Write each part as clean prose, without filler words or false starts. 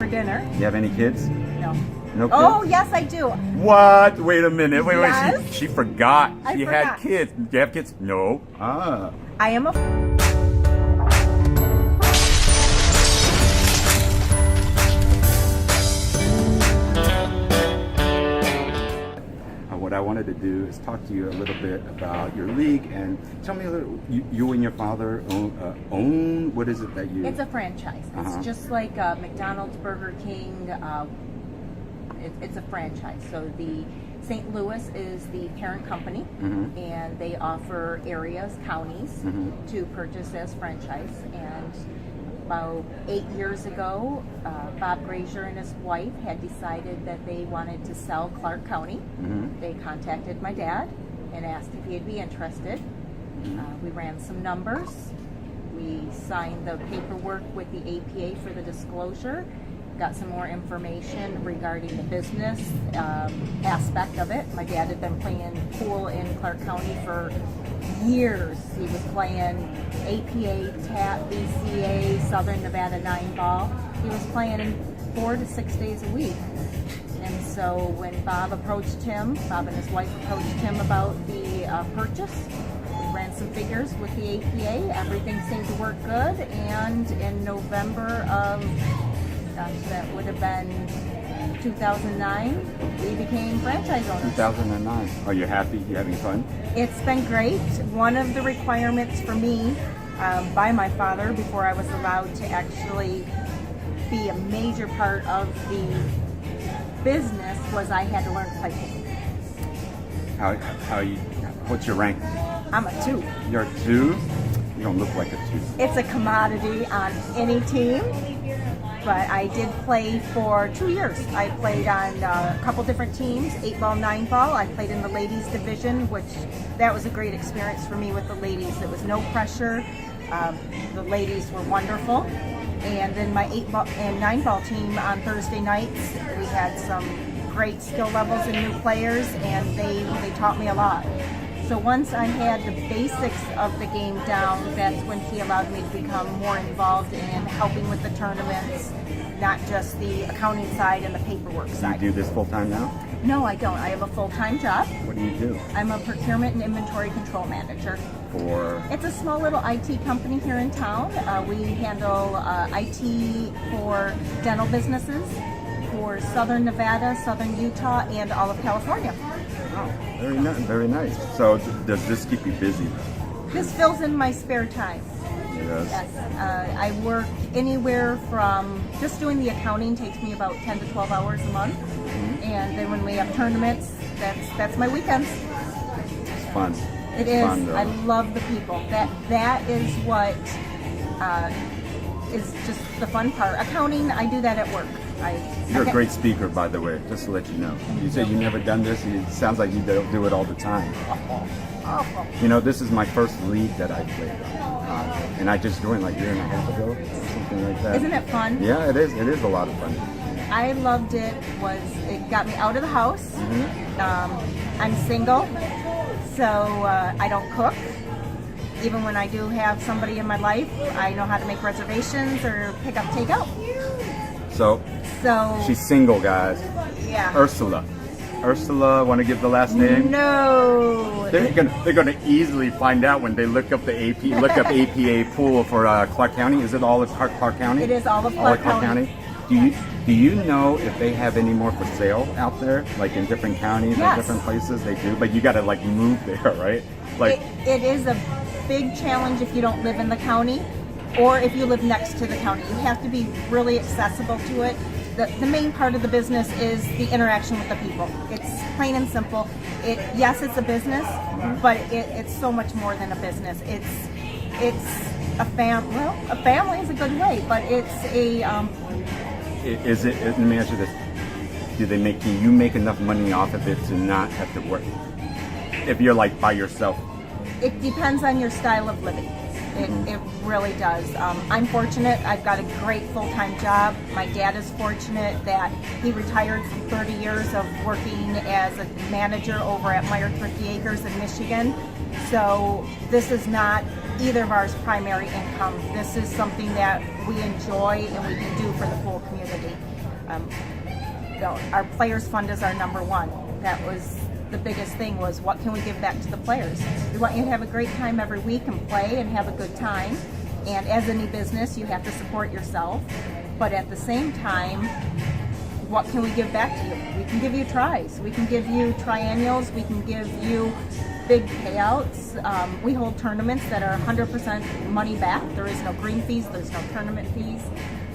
for dinner. You have any kids? No. No kids? Oh, yes, I do. What? Wait a minute. Wait. Yes. She forgot. I She forgot. had kids. Do you have kids? No. Ah. I am a... What I wanted to do is talk to you a little bit about your league and tell me a little. You and your father own what is it that you? It's a franchise. It's just like McDonald's, Burger King. It's a franchise. So the St. Louis is the parent company, and they offer areas, counties, to purchase as franchise. And about 8 years ago, Bob Grazier and his wife had decided that they wanted to sell Clark County. They contacted my dad and asked if he'd be interested. We ran some numbers. We signed the paperwork with the APA for the disclosure, got some more information regarding the business aspect of it. My dad had been playing pool in Clark County for years. He was playing APA, TAP, BCA, Southern Nevada 9-ball. He was playing 4 to 6 days a week. And so when Bob and his wife approached him about the purchase, we ran some figures with the APA. Everything seemed to work good. And in November of, that would have been 2009, we became franchise owners. 2009. Are you happy? You having fun? It's been great. One of the requirements for me by my father before I was allowed to actually be a major part of the business was I had to learn to play pool. What's your rank? I'm a 2. You're a 2? You don't look like a 2. It's a commodity on any team, but I did play for 2 years. I played on a couple different teams, 8-ball, 9-ball. I played in the ladies division, which that was a great experience for me with the ladies. There was no pressure. The ladies were wonderful. And then my 8-ball and 9-ball team on Thursday nights, we had some great skill levels and new players, and they taught me a lot. So once I had the basics of the game down, that's when he allowed me to become more involved in helping with the tournaments, not just the accounting side and the paperwork side. You do this full time now? No, I don't. I have a full-time job. What do you do? I'm a procurement and inventory control manager. For? It's a small little IT company here in town. We handle IT for dental businesses for Southern Nevada, Southern Utah, and all of California. Oh, very nice. So does this keep you busy? This fills in my spare time. Yes. Yes. I work anywhere from just doing the accounting takes me about 10 to 12 hours a month, and then when we have tournaments, that's my weekends. It's fun. It is. I love the people. That is what is just the fun part. Accounting, I do that at work. You're a great speaker, by the way, just to let you know. You said you've never done this, and it sounds like you do it all the time. Awful. You know, this is my first league that I played on, and I just joined like a year and a half ago, or something like that. Isn't it fun? Yeah, it is. It is a lot of fun. I loved it. It got me out of the house. I'm single, so I don't cook. Even when I do have somebody in my life, I know how to make reservations or pick up takeout. So she's single, guys. Yeah. Ursula, want to give the last name? No. They're gonna easily find out when they look up the APA pool for Clark County. Is it all of Clark County? It is all of Clark County. Do you know if they have any more for sale out there, like in different counties or different places? They do, but you got to like move there, right? Like it is a big challenge if you don't live in the county, or if you live next to the county. You have to be really accessible to it. The main part of the business is the interaction with the people. It's plain and simple. Yes, it's a business, but it's so much more than a business. It's a family. Well, a family is a good way, but it's a. Let me ask you this: do they make you make enough money off of it to not have to work? If you're like by yourself. It depends on your style of living. It really does. I'm fortunate. I've got a great full-time job. My dad is fortunate that he retired from 30 years of working as a manager over at Meyer Thrifty Acres in Michigan. So this is not either of ours primary income. This is something that we enjoy and we can do for the full community. Um, our players fund is our number one. That was the biggest thing, was what can we give back to the players? We want you to have a great time every week and play and have a good time. And as any business, you have to support yourself. But at the same time, what can we give back to you? We can give you tries. We can give you triennials. We can give you big payouts. We hold tournaments that are 100% money back. There is no green fees. There's no tournament fees.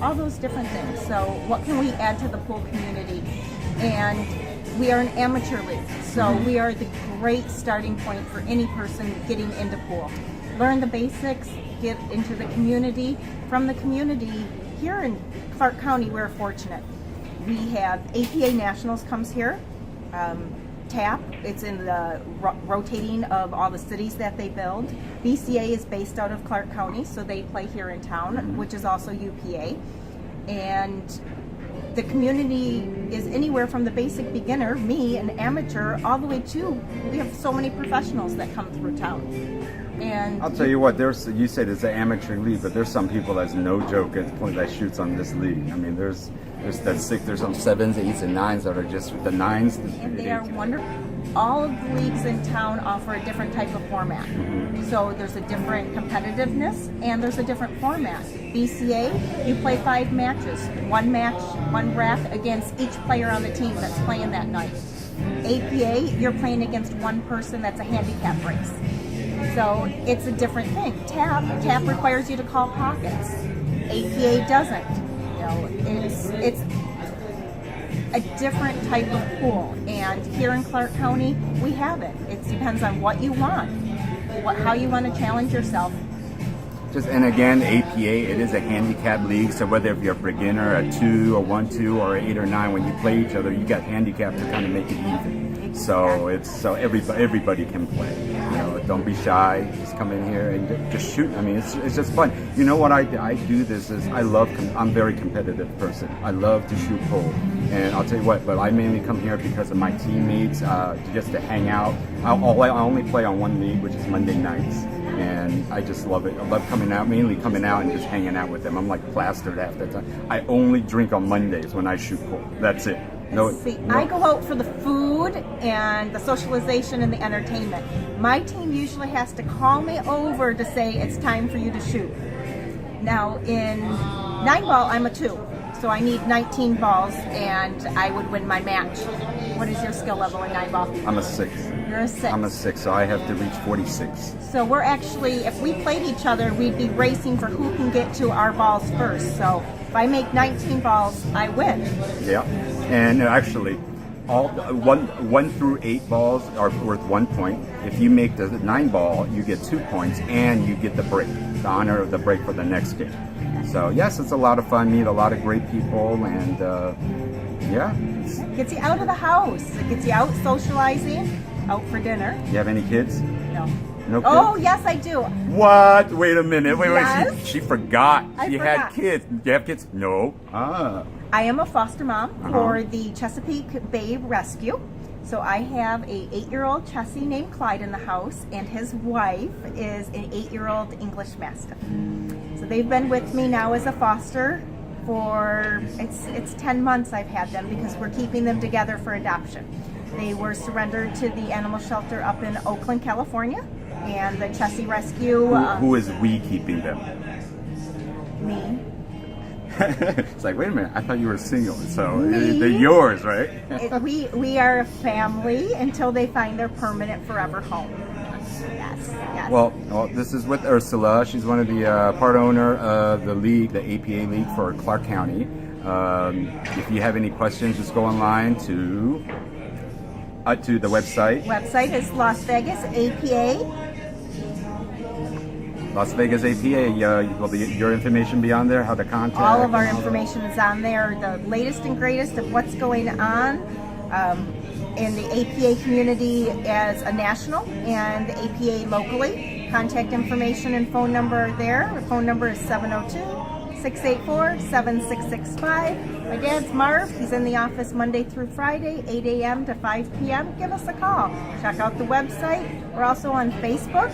All those different things. So what can we add to the pool community? And we are an amateur league. So we are the great starting point for any person getting into pool. Learn the basics, get into the community. From the community, here in Clark County, we're fortunate. We have APA Nationals comes here, TAP, it's in the rotating of all the cities that they build. BCA is based out of Clark County, so they play here in town, which is also UPA. And the community is anywhere from the basic beginner, me, an amateur, all the way to, we have so many professionals that come through town. And I'll tell you what, you said it's an amateur league, but there's some people that's no joke at the point that shoots on this league. I mean, there's some 7s, 8s, and 9s that are just the 9s. And they are wonderful. All of the leagues in town offer a different type of format. So there's a different competitiveness and there's a different format. BCA, you play 5 matches. 1 match, 1 rack against each player on the team that's playing that night. APA, you're playing against one person that's a handicap race. So it's a different thing. TAP requires you to call pockets. APA doesn't. You know, it's a different type of pool, and here in Clark County we have it. It depends on what you want, how you want to challenge yourself. And again, APA, it is a handicap league, so whether if you're a beginner, a 2, a 1-2, or an 8 or 9, when you play each other, you got handicap to kind of make it even. Exactly. So everybody can play. You know, don't be shy. Just come in here and just shoot. I mean, it's just fun. You know what I do this is I'm a very competitive person. I love to shoot pool, and I'll tell you what. But I mainly come here because of my teammates, just to hang out. I only play on one league, which is Monday nights. And I just love it. I love mainly coming out and just hanging out with them. I'm like plastered half the time. I only drink on Mondays when I shoot pool. That's it. I go out for the food and the socialization and the entertainment. My team usually has to call me over to say it's time for you to shoot. Now in 9-ball, I'm a 2. So I need 19 balls and I would win my match. What is your skill level in 9-ball? I'm a 6. You're a 6. I'm a 6, so I have to reach 46. So we're actually, if we played each other, we'd be racing for who can get to our balls first. So if I make 19 balls, I win. Yeah, and actually, all 1 through 8 balls are worth 1 point. If you make the 9-ball, you get 2 points, and you get the break, the honor of the break for the next game. So yes, it's a lot of fun. Meet a lot of great people, and yeah, it gets you out of the house. It gets you out socializing, out for dinner. You have any kids? No. No kids? Oh yes, I do. What? Wait a minute. Wait. Yes. She forgot. I She forgot. had kids. Do you have kids? No. Ah. I am a foster mom for the Chesapeake Bay Rescue. So I have a 8-year-old Chessie named Clyde in the house, and his wife is an 8-year-old English Mastiff. So they've been with me now as a foster for, it's 10 months I've had them, because we're keeping them together for adoption. They were surrendered to the animal shelter up in Oakland, California, and the Chessie Rescue. Who is we keeping them? Me. It's like, wait a minute, I thought you were single, so they're yours, right? We are a family until they find their permanent forever home. Yes. Well, this is with Ursula. She's one of the part owner of the league, the APA League for Clark County. If you have any questions, just go online to the website. Website is Las Vegas APA. Las Vegas APA, will your information be on there? How to contact? All of our information is on there. The latest and greatest of what's going on in the APA community as a national and the APA locally. Contact information and phone number are there. The phone number is 702-684-7665. My dad's Marv. He's in the office Monday through Friday, 8 a.m. to 5 p.m. Give us a call. Check out the website. We're also on Facebook,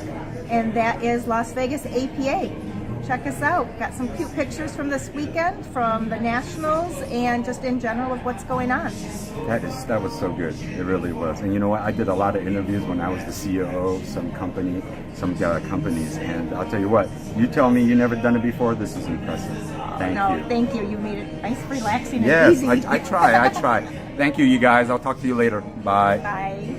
and that is Las Vegas APA. check us out. Got some cute pictures from this weekend, from the Nationals, and just in general of what's going on. That was so good. It really was. And you know what? I did a lot of interviews when I was the CEO of some companies, and I'll tell you what. You tell me you never done it before. This is impressive. Thank you. Thank you. You made it nice, relaxing, and easy. Yes, I try. Thank you, you guys. I'll talk to you later. Bye. Bye.